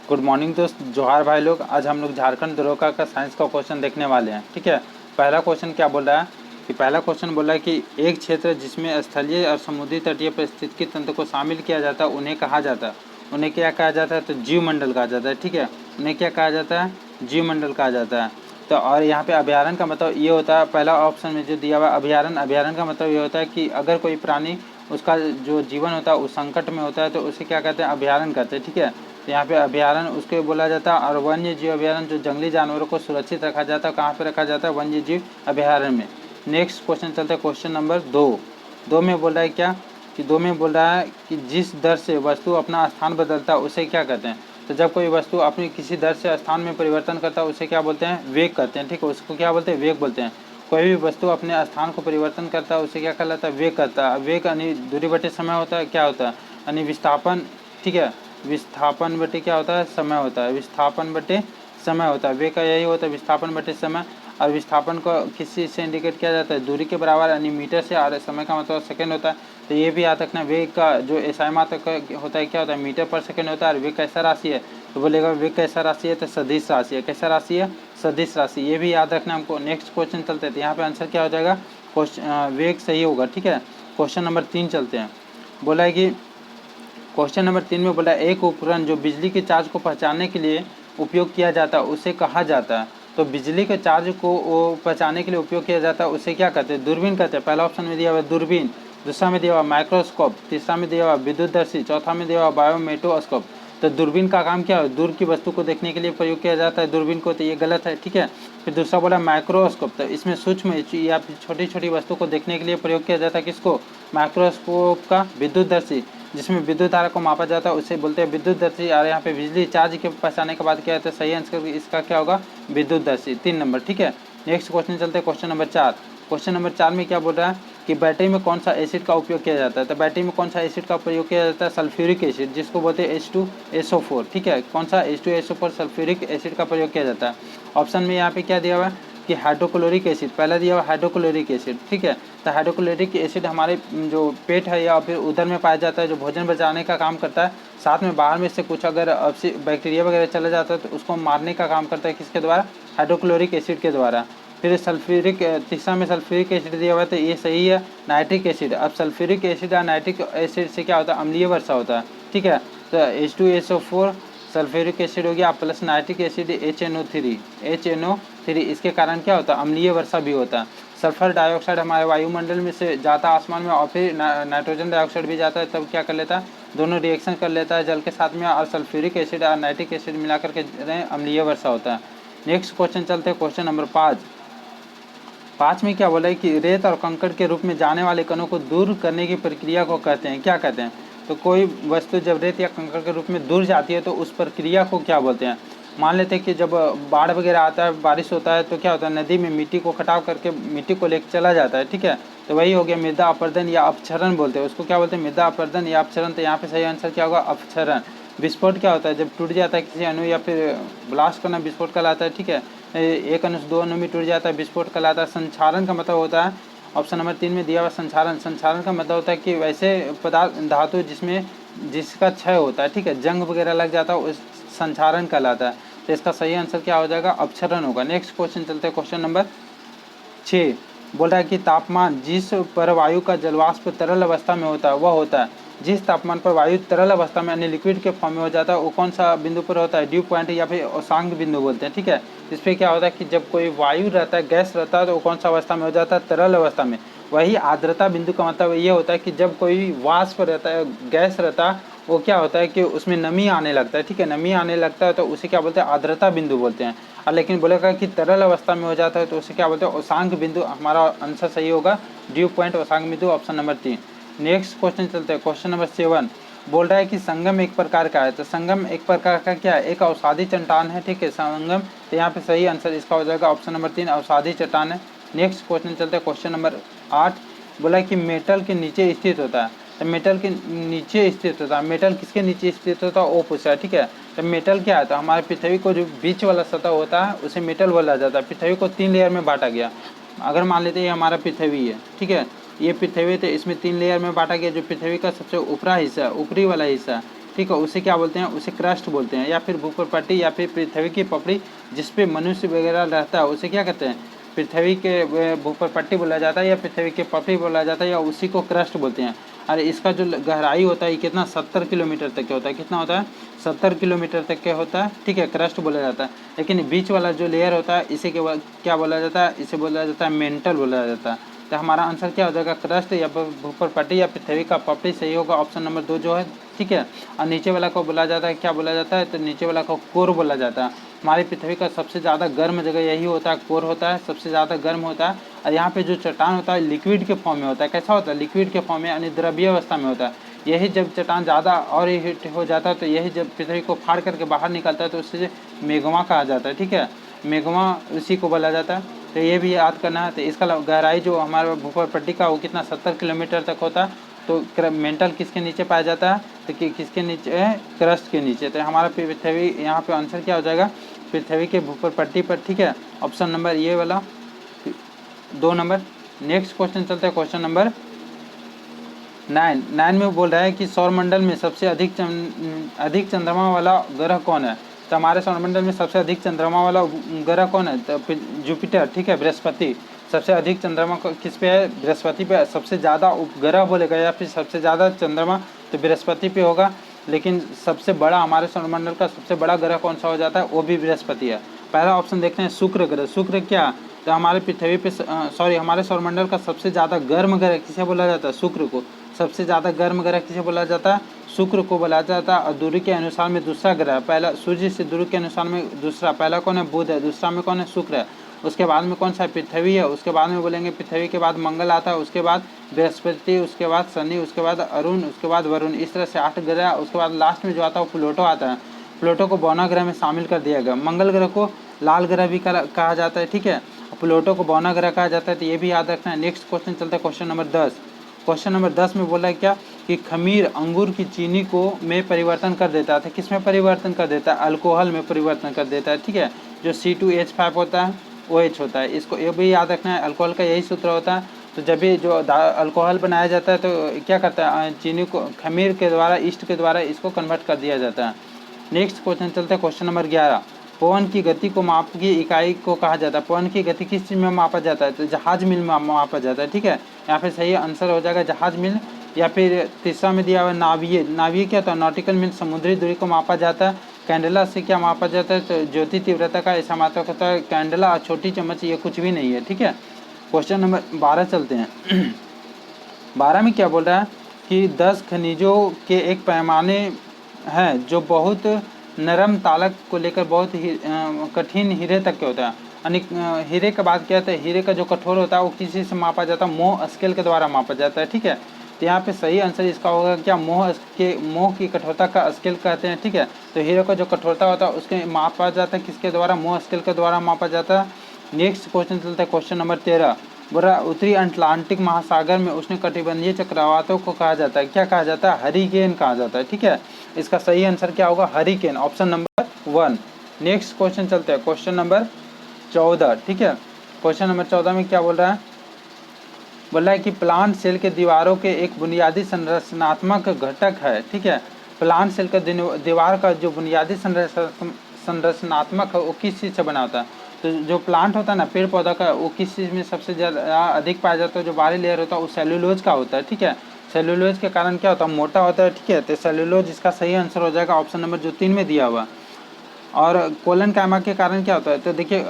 Good morning दोस्त, जोहार भाई लोग। आज हम लोग झारखंड द्रोका का साइंस का क्वेश्चन देखने वाले हैं। ठीक है, पहला क्वेश्चन क्या बोल रहा है कि पहला क्वेश्चन बोल रहा है कि एक क्षेत्र जिसमें स्थलीय और समुद्री तटीय पारिस्थितिकी तंत्र को शामिल किया जाता है उन्हें कहा जाता है। उन्हें क्या कहा जाता है? तो जीवमंडल कहा जाता है। ठीक है, उन्हें क्या कहा जाता है? जीवमंडल कहा जाता है। तो और यहाँ पे अभयारण्य का मतलब ये होता है, पहला ऑप्शन में जो दिया हुआ अभयारण्य, अभयारण्य का मतलब ये होता है कि अगर कोई प्राणी उसका जो जीवन होता है उस संकट में होता है तो उसे क्या कहते हैं? अभयारण्य कहते हैं। ठीक है, तो यहाँ पे अभयारण्य उसके बोला जाता है। और वन्य जीव अभयारण्य जो जंगली जानवरों को सुरक्षित रखा जाता है, कहाँ पे रखा जाता है? वन्य जीव अभयारण्य में। नेक्स्ट क्वेश्चन चलता है क्वेश्चन नंबर 2 में बोल रहा है क्या कि 2 में बोल रहा है कि जिस दर से वस्तु अपना स्थान बदलता है उसे क्या कहते हैं? तो जब कोई वस्तु अपनी किसी दर से स्थान में परिवर्तन करता है उसे क्या बोलते हैं? वेग कहते हैं। ठीक है, उसको क्या बोलते हैं? वेग बोलते हैं। कोई भी वस्तु अपने स्थान को परिवर्तन करता है उसे क्या कहलाता है? वेग करता है। वेग यानी दूरी बटे समय होता है। क्या होता है? यानी विस्थापन। ठीक है, विस्थापन बटे क्या होता है? समय होता है। विस्थापन बटे समय होता है। वेग का यही होता है, विस्थापन बटे समय। और विस्थापन को किसी से इंडिकेट किया जाता है? दूरी के बराबर यानी मीटर से। और समय का मतलब सेकंड होता है। तो ये भी याद रखना, वेग का जो एसआई मात्रक होता है क्या होता है? मीटर पर सेकंड होता है। और वेग कैसा राशि है? तो बोलेगा वेग कैसा राशि है? तो सदिश राशि है। कैसा राशि है? सदिश राशि। ये भी याद रखना हमको। नेक्स्ट क्वेश्चन चलते हैं, तो यहाँ पे आंसर क्या हो जाएगा? क्वेश्चन वेग सही होगा। ठीक है, क्वेश्चन नंबर 3 चलते हैं। बोला है कि क्वेश्चन नंबर 3 में बोला एक उपकरण जो बिजली के चार्ज को पहचानने के लिए उपयोग किया जाता है उसे कहा जाता है। तो बिजली के चार्ज को पहचानने के लिए उपयोग किया जाता है उसे क्या कहते हैं? दूरबीन कहते हैं। पहला ऑप्शन में दिया हुआ दूरबीन, दूसरा में दिया हुआ माइक्रोस्कोप, तीसरा में दिया हुआ विद्युतदर्शी, चौथा में दिया हुआ बायोमेट्रोस्कोप। तो दूरबीन का काम क्या है? दूर की वस्तु को देखने के लिए प्रयोग किया जाता है दूरबीन को, तो ये गलत है। ठीक है, फिर दूसरा बोला माइक्रोस्कोप, तो इसमें सूक्ष्म या छोटी छोटी वस्तु को देखने के लिए प्रयोग किया जाता है किसको? माइक्रोस्कोप का। विद्युतदर्शी जिसमें विद्युत धारा को मापा जाता है उसे बोलते हैं विद्युतदर्शी। और यहाँ पे बिजली चार्ज के पहचानने के बाद क्या है? तो सही आंसर इसका क्या होगा? विद्युतदर्शी। 3 नंबर। ठीक है, नेक्स्ट क्वेश्चन चलते हैं क्वेश्चन नंबर 4। क्वेश्चन नंबर 4 में क्या बोल रहा है कि बैटरी में कौन सा एसिड का उपयोग किया जाता है? तो बैटरी में कौन सा एसिड का प्रयोग किया जाता है? सल्फ्यूरिक एसिड, जिसको बोलते हैं H2SO4। ठीक है, कौन सा? H2SO4 सल्फ्यूरिक एसिड का प्रयोग किया जाता है। ऑप्शन में यहाँ पे क्या दिया हुआ है कि हाइड्रोक्लोरिक एसिड, पहला दिया हुआ हाइड्रोक्लोरिक एसिड। ठीक है, तो हाइड्रोक्लोरिक एसिड हमारे जो पेट है या फिर उदर में पाया जाता है, जो भोजन बचाने का काम करता है। साथ में बाहर में से कुछ अगर बैक्टीरिया वगैरह चला जाता है तो उसको मारने का काम करता है किसके द्वारा? हाइड्रोक्लोरिक एसिड के द्वारा। फिर सल्फ्यूरिक, तीसरा में सल्फ्यूरिक एसिड दिया हुआ है, तो ये सही है नाइट्रिक एसिड। अब सल्फ्यूरिक एसिड और नाइट्रिक एसिड से क्या होता है? अम्लीय वर्षा होता है। ठीक है, तो H2SO4 सल्फ्यूरिक एसिड हो गया प्लस नाइट्रिक एसिड HNO3, इसके कारण क्या होता है? अम्लीय वर्षा भी होता है। सल्फर डाइऑक्साइड हमारे वायुमंडल में से जाता है आसमान में, और फिर नाइट्रोजन डाइऑक्साइड भी जाता है, तब क्या कर लेता है? दोनों रिएक्शन कर लेता है जल के साथ में, और सल्फ्यूरिक एसिड और नाइट्रिक एसिड मिलाकर के अम्लीय वर्षा होता है। नेक्स्ट क्वेश्चन चलते हैं क्वेश्चन नंबर 5 में क्या बोला है कि रेत और कंकड़ के रूप में जाने वाले कणों को दूर करने की प्रक्रिया को कहते हैं? क्या कहते हैं? तो कोई वस्तु जब रेत या कंकड़ के रूप में दूर जाती है तो उस प्रक्रिया को क्या बोलते हैं? मान लेते हैं कि जब बाढ़ वगैरह आता है, बारिश होता है, तो क्या होता है? नदी में मिट्टी को कटाव करके मिट्टी को लेकर चला जाता है। ठीक है, तो वही हो गया मृदा अपरदन या अपक्षरण बोलते हैं उसको। क्या बोलते हैं? मृदा अपरदन या अपक्षरण। तो यहाँ पे सही आंसर क्या होगा? अपक्षरण। विस्फोट क्या होता है? जब टूट जाता है किसी अणु या फिर ब्लास्ट करना विस्फोट कहलाता है। ठीक है, एक अणु से 2 अणु में टूट जाता है विस्फोट कहलाता है। संक्षारण का मतलब होता है ऑप्शन नंबर 3 में दिया हुआ संक्षारण। संक्षारण का मतलब होता है कि वैसे पदार्थ धातु जिसका क्षय होता है, ठीक है, जंग वगैरह लग जाता है, उस संक्षारण कहलाता है। तो इसका सही आंसर क्या हो जाएगा? अपक्षरण होगा। नेक्स्ट क्वेश्चन चलते हैं क्वेश्चन नंबर 6। बोल रहा है कि तापमान जिस पर वायु का जलवाष्प तरल अवस्था में होता है वह होता है। जिस तापमान पर वायु तरल अवस्था में यानी लिक्विड के फॉर्म में हो जाता है वो कौन सा बिंदु पर होता है? ड्यू पॉइंट या फिर अशांक बिंदु बोलते हैं। ठीक है, इस पर क्या होता है कि जब कोई वायु रहता है, गैस रहता है, तो वो कौन सा अवस्था में हो जाता है? तरल अवस्था में। वही आर्द्रता बिंदु का मतलब ये होता है कि जब कोई वाष्प रहता है, गैस रहता है, वो क्या होता है कि उसमें नमी आने लगता है। ठीक है, नमी आने लगता है तो उसे क्या बोलते हैं? आर्द्रता बिंदु बोलते हैं। और लेकिन बोलेगा कि तरल अवस्था में हो जाता है तो उसे क्या बोलते हैं? अशांक बिंदु। हमारा आंसर सही होगा ड्यू पॉइंट अशांक बिंदु, ऑप्शन नंबर 3। नेक्स्ट क्वेश्चन चलते हैं क्वेश्चन नंबर 7। बोल रहा है कि संगम एक प्रकार का है। तो संगम एक प्रकार का क्या है? एक अवसादी चट्टान है। ठीक है, संगम। तो यहाँ पे सही आंसर इसका हो जाएगा ऑप्शन नंबर 3, अवसादी चट्टान है। नेक्स्ट क्वेश्चन चलते हैं क्वेश्चन नंबर 8। बोला है कि मेटल के नीचे स्थित होता है। तो मेटल के नीचे स्थित होता है, मेटल किसके नीचे स्थित होता है वो पूछा है। ठीक है, तो मेटल क्या है? तो हमारे पृथ्वी को जो बीच वाला सतह होता है उसे मेटल बोला जाता है। पृथ्वी को 3 लेयर में बांटा गया। अगर मान लेते हैं ये हमारा पृथ्वी है, ठीक है, ये पृथ्वी, तो इसमें 3 लेयर में बांटा गया। जो पृथ्वी का सबसे ऊपरी हिस्सा, ऊपरी वाला हिस्सा, ठीक है, उसे क्या बोलते हैं, उसे क्रस्ट बोलते हैं। या फिर भूपर्पट्टी या फिर पृथ्वी की पपड़ी जिस पे मनुष्य वगैरह रहता है उसे क्या कहते हैं, पृथ्वी के भूपर्पट्टी बोला जाता है या पृथ्वी के पपड़ी बोला जाता है या उसी को क्रस्ट बोलते हैं। और इसका जो गहराई होता है कितना 70 किलोमीटर तक का होता है। कितना होता है, 70 किलोमीटर तक का होता है, ठीक है, क्रस्ट बोला जाता है। लेकिन बीच वाला जो लेयर होता है इसे क्या बोला जाता है, इसे बोला जाता है मेंटल बोला जाता है। तो हमारा आंसर क्या हो जाएगा, क्रस्ट या भूपर्पट्टी या पृथ्वी का पपड़ी सही होगा, ऑप्शन नंबर 2 जो है, ठीक है। और नीचे वाला को बोला जाता है, क्या बोला जाता है, तो नीचे वाला को कोर बोला जाता है। हमारी पृथ्वी का सबसे ज़्यादा गर्म जगह यही होता है, कोर होता है, सबसे ज़्यादा गर्म होता है। और यहाँ पे जो चट्टान होता है लिक्विड के फॉर्म में होता है। कैसा होता है, लिक्विड के फॉर्म में यानी द्रव्य अवस्था में होता है। यही जब चट्टान ज़्यादा और हीट हो जाता है तो यही जब पृथ्वी को फाड़ करके बाहर निकलता है तो उससे मेगमा कहा जाता है, ठीक है, मेगमा उसी को बोला जाता है। तो ये भी याद करना है। तो इसका गहराई जो हमारे भूपर्पट्टी का वो कितना 70 किलोमीटर तक होता है। तो मेंटल किसके नीचे पाया जाता है, तो किसके नीचे, क्रस्ट के नीचे। तो हमारा पृथ्वी यहाँ पे आंसर क्या हो जाएगा, पृथ्वी के भूपर्पट्टी पर, ठीक है, ऑप्शन नंबर ये वाला 2 नंबर। नेक्स्ट क्वेश्चन चलते हैं, क्वेश्चन नंबर 9 में बोल रहा है कि सौरमंडल में सबसे अधिक चंद्रमा वाला ग्रह कौन है। तो हमारे सौरमंडल में सबसे अधिक चंद्रमा वाला ग्रह कौन है, तो जुपिटर, ठीक है, बृहस्पति। सबसे अधिक चंद्रमा किस पे है, बृहस्पति पे। सबसे ज़्यादा उपग्रह बोलेगा या फिर सबसे ज़्यादा चंद्रमा तो बृहस्पति पे होगा। लेकिन सबसे बड़ा हमारे सौरमंडल का सबसे बड़ा ग्रह कौन सा हो जाता है, वो भी बृहस्पति है। पहला ऑप्शन देखते हैं, शुक्र ग्रह। शुक्र क्या, तो हमारे पृथ्वी पे हमारे सौरमंडल का सबसे ज़्यादा गर्म ग्रह किसे बोला जाता है, शुक्र को। सबसे ज़्यादा गर्म ग्रह किसे बोला जाता है, शुक्र को बोला जाता है। और दूरी के अनुसार में दूसरा ग्रह, पहला सूर्य से दूरी के अनुसार में दूसरा, पहला कौन है, बुध है, दूसरा में कौन है, शुक्र है। उसके बाद में कौन सा है, पृथ्वी है। उसके बाद में बोलेंगे पृथ्वी के बाद मंगल आता है, उसके बाद बृहस्पति, उसके बाद शनि, उसके बाद अरुण, उसके बाद वरुण। इस तरह से 8 ग्रह। उसके बाद लास्ट में जो आता है वो प्लूटो आता है। प्लूटो को बौना ग्रह में शामिल कर दिया गया। मंगल ग्रह को लाल ग्रह भी कहा जाता है, ठीक है, प्लूटो को बौना ग्रह कहा जाता है। तो ये भी याद रखना है। नेक्स्ट क्वेश्चन चलता है, क्वेश्चन नंबर 10। क्वेश्चन नंबर 10 में बोला है क्या कि खमीर अंगूर की चीनी को में परिवर्तन कर देता है। किस में परिवर्तन कर देता है, अल्कोहल में परिवर्तन कर देता है, ठीक है। जो C2H5 होता है OH होता है। इसको ये भी याद रखना है, अल्कोहल का यही सूत्र होता है। तो जब भी जो अल्कोहल बनाया जाता है तो क्या करता है, चीनी को खमीर के द्वारा, ईस्ट के द्वारा इसको कन्वर्ट कर दिया जाता है। नेक्स्ट क्वेश्चन चलता है, क्वेश्चन नंबर 11। पवन की गति को माप की इकाई को कहा जाता है। पवन की गति किस चीज़ में मापा जाता है, तो जहाज मिल में मापा जाता है, ठीक है। यहाँ पे सही आंसर हो जाएगा जहाज मिल। या फिर तीसरा में दिया हुआ नाविये। नाविये क्या होता है, नॉटिकल मील, समुद्री दूरी को मापा जाता है। कैंडला से क्या मापा जाता है, तो ज्योति तीव्रता का ऐसा मात्रा होता है। कैंडला और छोटी चम्मच ये कुछ भी नहीं है, ठीक है। क्वेश्चन नंबर 12 चलते हैं। 12 में क्या बोल रहा है कि 10 खनिजों के एक पैमाने हैं जो बहुत नरम तालक को लेकर बहुत कठिन हीरे तक के होता है। यानी हीरे के बाद क्या होता है, हीरे का जो कठोर होता है वो किसी से मापा जाता है, मोह स्केल के द्वारा मापा जाता है, ठीक है। तो यहाँ पे सही आंसर इसका होगा क्या, मोह की कठोरता का स्केल कहते हैं, ठीक है। तो हीरे का जो कठोरता होता है उसके मापा जाता है किसके द्वारा, मोह स्केल के द्वारा मापा जाता है। नेक्स्ट क्वेश्चन चलता है, क्वेश्चन नंबर 13। बोला उत्तरी अटलांटिक महासागर में उष्णकटिबंधीय चक्रवातों को कहा जाता है, क्या कहा जाता है, हरिकेन कहा जाता है, ठीक है। इसका सही आंसर क्या होगा, hurricane, option number 1। Next question चलते हैं, क्वेश्चन नंबर 14, ठीक है। क्वेश्चन नंबर 14 में क्या बोल रहा है, बोल रहा है कि प्लांट सेल के दीवारों के एक बुनियादी संरचनात्मक घटक है, ठीक है। प्लांट सेल का दीवार का जो बुनियादी संरचनात्मक है वो किस चीज़ से बना होता है, तो जो प्लांट होता है ना, पेड़ पौधा का, वो किस चीज़ में सबसे ज़्यादा अधिक पाया जाता है, जो बाहरी लेयर होता है वो सेल्यूलोज का होता है, ठीक है। सेल्यूलोज के कारण क्या होता है, मोटा होता है, ठीक है। तो सेल्यूलोज इसका सही आंसर हो जाएगा, ऑप्शन नंबर जो 3 में दिया हुआ। और कोलन कैमा के कारण क्या होता है, तो देखिए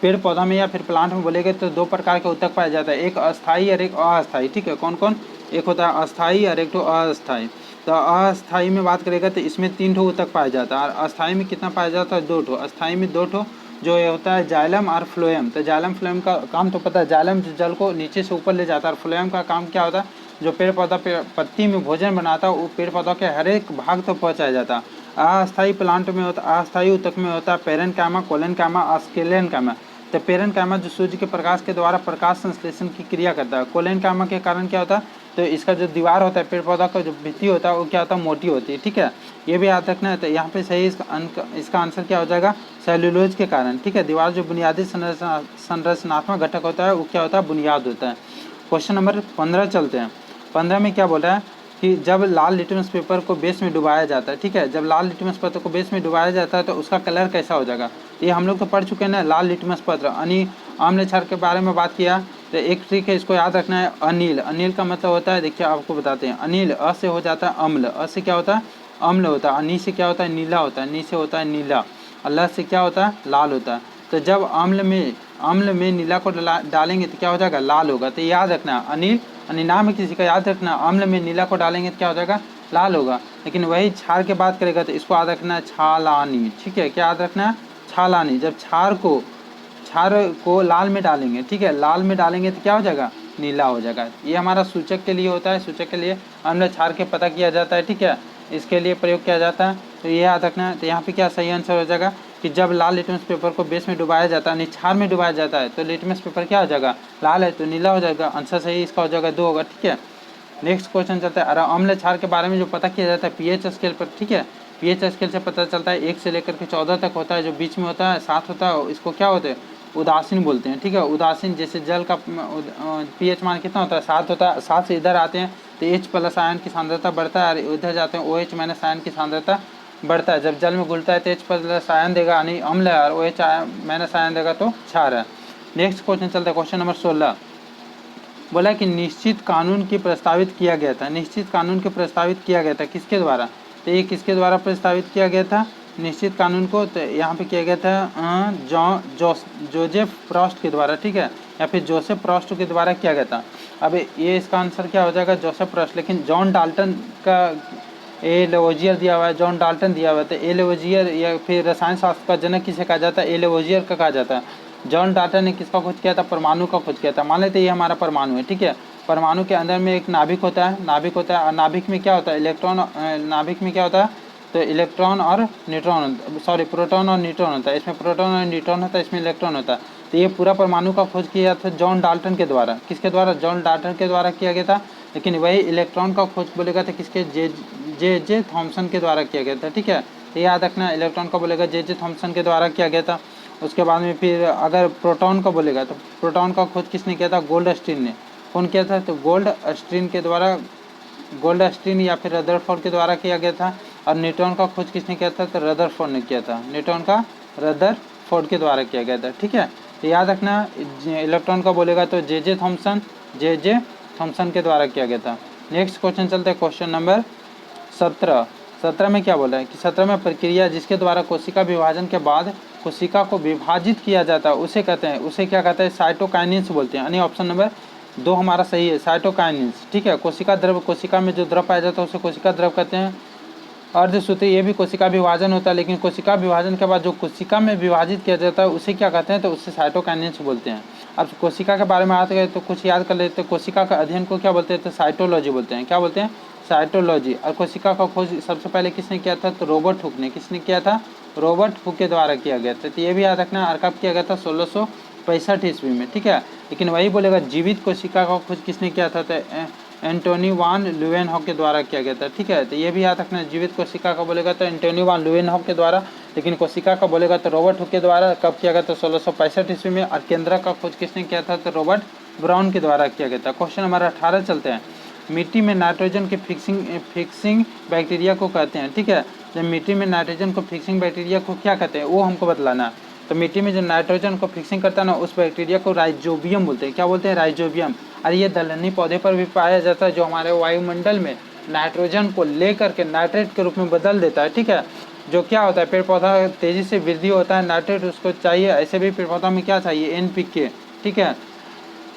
पेड़ पौधा में या फिर प्लांट में बोलेंगे तो 2 प्रकार के ऊतक पाया जाता है, एक अस्थाई और एक अस्थाई, ठीक है। कौन कौन, एक होता है अस्थाई और एक तो अस्थाई। तो अस्थाई में बात करेगा तो इसमें 3 ठो ऊतक पाया जाता है, और अस्थाई में कितना पाया जाता है, 2 ठो। अस्थाई में 2 ठो जो ये होता है जाइलम और फ्लोएम। तो जाइलम फ्लोएम का काम तो पता है, जाइलम जल को नीचे से ऊपर ले जाता है, और फ्लोएम का काम क्या होता है, जो पेड़ पौधा पत्ती में भोजन बनाता है वो पेड़ पौधा के हर एक भाग तक पहुँचाया जाता है। अस्थायी प्लांट में होता है, अस्थायी ऊतक में होता है पेरेन कैमा, कोलन कैमा, ऑस्केलियन कैमा। तो पेरेन कैमा जो सूर्य के प्रकाश के द्वारा प्रकाश संश्लेषण की क्रिया करता है। कोलन कैमा के कारण क्या होता है, तो इसका जो दीवार होता है पेड़ पौधा का जो भित्ति होता है वो क्या होता है, मोटी होती है, ठीक है। ये भी याद रखना है। तो यहाँ पे सही इसका आंसर क्या हो जाएगा, सेल्यूलोज के कारण, ठीक है। दीवार जो बुनियादी संरचनात्मक घटक होता है वो क्या होता है, बुनियाद होता है। क्वेश्चन नंबर 15 चलते हैं। 15 में क्या बोल रहा है कि जब लाल लिटमस पेपर को बेस में डुबाया जाता है, ठीक है, जब लाल लिटमस पत्र को बेस में डुबाया जाता है तो उसका कलर कैसा हो जाएगा। ये हम लोग तो पढ़ चुके हैं ना, लाल लिटमस पत्र। आम्ल क्षार के बारे में बात किया तो एक ट्रिक है, इसको याद रखना है। अनिल, अनिल का मतलब होता है, देखिए आपको बताते हैं, अनिल अ से हो जाता है अम्ल, अ से क्या होता है अम्ल होता है, अनि से क्या होता है नीला होता है, नी से होता है नीला, अल्लाह से क्या होता है लाल होता है। तो जब अम्ल में नीला को डालेंगे तो क्या हो जाएगा लाल होगा। तो याद रखना अनिल, नाम है किसी का, याद रखना अम्ल में नीला को डालेंगे तो क्या हो जाएगा लाल होगा। लेकिन वही क्षार की बात करेगा तो इसको याद रखना है छालानी, ठीक है, क्या याद रखना है छालानी। जब क्षार को लाल में डालेंगे, ठीक है, लाल में डालेंगे तो क्या हो जाएगा नीला हो जाएगा। ये हमारा सूचक के लिए होता है, सूचक के लिए अम्ल क्षार के पता किया जाता है, ठीक है, इसके लिए प्रयोग किया जाता है। तो ये याद रखना है। तो यहाँ पे क्या सही आंसर हो जाएगा कि जब लाल लिटमस पेपर को बेस में डुबाया जाता है, क्षार में डुबाया जाता है तो लिटमस पेपर क्या हो जाएगा लाल है तो नीला हो जाएगा। आंसर सही इसका हो जाएगा 2 होगा, ठीक है। नेक्स्ट क्वेश्चन चलता है। अरे अम्ल क्षार के बारे में जो पता किया जाता है पीएच स्केल पर, ठीक है, पीएच स्केल से पता चलता है 1 से लेकर के 14 तक होता है, जो बीच में होता है 7 होता है, इसको क्या होते हैं उदासीन बोलते हैं, ठीक है। उदासीन जैसे जल का पीएच मान कितना होता है 7 होता है, 7 से इधर आते हैं तो H+ आयन की सांद्रता बढ़ता है, और उधर जाते हैं OH- आयन की सांद्रता बढ़ता है। जब जल में घुलता है तो H+ आयन देगा यानी अम्ल है, और OH- आयन देगा तो क्षार है। नेक्स्ट क्वेश्चन चलता है, क्वेश्चन नंबर 16। बोला कि निश्चित कानून की प्रस्तावित किया गया था, निश्चित कानून के प्रस्तावित किया गया था किसके द्वारा। तो ये किसके द्वारा प्रस्तावित किया गया था निश्चित कानून को। तो यहाँ पे किया गया था जोसेफ प्रॉस्ट के द्वारा, ठीक है, या फिर जोसेफ प्रॉस्ट के द्वारा किया गया था। अब ये इसका आंसर क्या हो जाएगा जोसेफ प्रॉस्ट, लेकिन जॉन डाल्टन का ए लेवोजियर दिया हुआ है, जॉन डाल्टन दिया हुआ है। तो ए लेवोजियर या फिर रसायन शास्त्र का जनक किसे कहा जाता है, ए लेवोजियर का कहा जाता है। जॉन डाल्टन ने किसका खोज किया था परमाणु का खोज किया था। मान लेते ये हमारा परमाणु है, ठीक है, परमाणु के अंदर में एक नाभिक होता है, नाभिक होता है, और नाभिक में क्या होता है इलेक्ट्रॉन, नाभिक में क्या होता है तो इलेक्ट्रॉन और न्यूट्रॉन, सॉरी प्रोटॉन और न्यूट्रॉन होता है, इसमें प्रोटॉन और न्यूट्रॉन होता है, इसमें इलेक्ट्रॉन होता है। तो ये पूरा परमाणु का खोज किया था जॉन डाल्टन के द्वारा, किसके द्वारा जॉन डाल्टन के द्वारा किया गया था। लेकिन वही इलेक्ट्रॉन का खोज बोलेगा तो किसके जे थॉमसन के द्वारा किया गया था, ठीक है। तो याद रखना इलेक्ट्रॉन का बोलेगा जे थॉमसन के द्वारा किया गया था। उसके बाद में फिर अगर प्रोटॉन का बोलेगा तो प्रोटॉन का खोज किसने किया था गोल्ड स्टीन ने। कौन किया था तो गोल्ड स्टीन के द्वारा, गोल्ड स्टीन या फिर रदरफोर्ड के द्वारा किया गया था। और न्यूट्रॉन का खोज किसने किया था तो रदरफोर्ड ने किया था, न्यूट्रॉन का रदरफोर्ड के द्वारा किया गया था, ठीक है। तो याद रखना इलेक्ट्रॉन का बोलेगा तो जे थॉमसन के द्वारा किया गया था। नेक्स्ट क्वेश्चन चलते हैं, क्वेश्चन नंबर 17 में क्या बोला है कि 17 में प्रक्रिया जिसके द्वारा कोशिका विभाजन के बाद कोशिका को विभाजित किया जाता है उसे कहते हैं, उसे क्या कहते हैं साइटोकाइनेंस बोलते हैं, यानी ऑप्शन नंबर 2 हमारा सही है साइटोकाइनेंस, ठीक है। कोशिका द्रव, कोशिका में जो द्रव पाया जाता है उसे कोशिका द्रव कहते हैं। अर्धसूत्री ये भी कोशिका विभाजन होता है, लेकिन कोशिका विभाजन के बाद जो कोशिका में विभाजित किया जाता है उसे क्या कहते हैं तो उससे साइटोकाइनेंस बोलते हैं। अब कोशिका के बारे में आते गए तो कुछ याद कर लेते हैं। कोशिका का अध्ययन को क्या बोलते हैं तो साइटोलॉजी बोलते हैं, क्या बोलते हैं साइटोलॉजी। और कोशिका का खोज सबसे पहले किसने किया था तो रॉबर्ट हुक ने, किसने किया था रॉबर्ट हुक के द्वारा किया गया था। तो ये भी याद रखना, और कब किया गया था 1665 ईस्वी में, ठीक है। लेकिन वही बोलेगा जीवित कोशिका का खोज किसने किया था तो एंटोनी वान ल्यूवेनहॉक के द्वारा किया गया था, ठीक है। तो ये भी याद रखना, जीवित कोशिका का बोलेगा तो एंटोनी वान ल्यूवेनहॉक के द्वारा, लेकिन कोशिका का बोलेगा तो रॉबर्ट हुक के द्वारा। कब किया गया तो 1665 ईस्वी में। और केंद्र का खोज किसने किया था तो रॉबर्ट ब्राउन के द्वारा किया गया था। क्वेश्चन नंबर 18 चलते हैं। मिट्टी में नाइट्रोजन के फिक्सिंग बैक्टीरिया को कहते हैं, ठीक है। जब मिट्टी में नाइट्रोजन को फिक्सिंग बैक्टीरिया को क्या कहते हैं वो हमको बतलाना है। तो मिट्टी में जो नाइट्रोजन को फिक्सिंग करता है ना उस बैक्टीरिया को राइजोबियम बोलते हैं, क्या बोलते हैं राइजोबियम। और ये दलहनी पौधे पर भी पाया जाता है जो हमारे वायुमंडल में नाइट्रोजन को लेकर के नाइट्रेट के रूप में बदल देता है, ठीक है। जो क्या होता है पेड़ पौधा तेजी से वृद्धि होता है, नाइट्रेट उसको चाहिए, ऐसे भी पेड़ पौधा में क्या चाहिए NPK, ठीक है।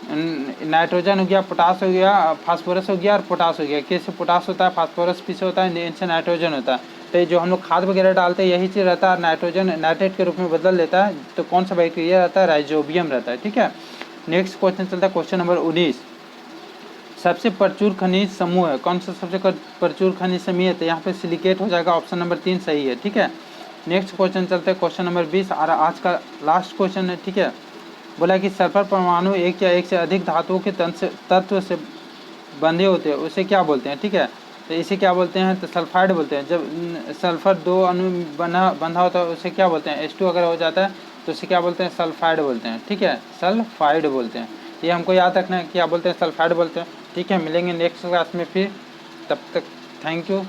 नाइट्रोजन हो गया, पोटास हो गया, फास्फोरस हो गया और पोटास हो गया। किससे पोटास होता है फास्फोरस पी से होता है, इनसे नाइट्रोजन होता है। तो जो हम लोग खाद वगैरह डालते हैं यही चीज़ रहता है, नाइट्रोजन नाइट्रेट के रूप में बदल देता है। तो कौन सा बैक्टीरिया रहता है राइजोबियम रहता है, ठीक है। नेक्स्ट क्वेश्चन चलता है, क्वेश्चन नंबर 19। सबसे प्रचुर खनिज समूह है, कौन सा सबसे प्रचुर खनिज समूह है तो यहाँ पे सिलिकेट हो जाएगा, ऑप्शन नंबर 3 सही है, ठीक है। नेक्स्ट क्वेश्चन चलते हैं, क्वेश्चन नंबर 20 और आज का लास्ट क्वेश्चन है, ठीक है। बोला कि सल्फर परमाणु एक या एक से अधिक धातुओं के तत्व से बंधे होते हैं उसे क्या बोलते हैं, ठीक है। तो इसे क्या बोलते हैं तो सल्फाइड बोलते हैं। जब सल्फर 2 अणु बंधा होता है उसे क्या बोलते हैं H2 अगर हो जाता है तो उसे क्या बोलते हैं सल्फाइड बोलते हैं, ठीक है, सल्फाइड बोलते हैं। ये हमको याद रखना है क्या बोलते हैं सल्फाइड बोलते हैं, ठीक है। मिलेंगे नेक्स्ट क्लास में फिर, तब तक थैंक यू।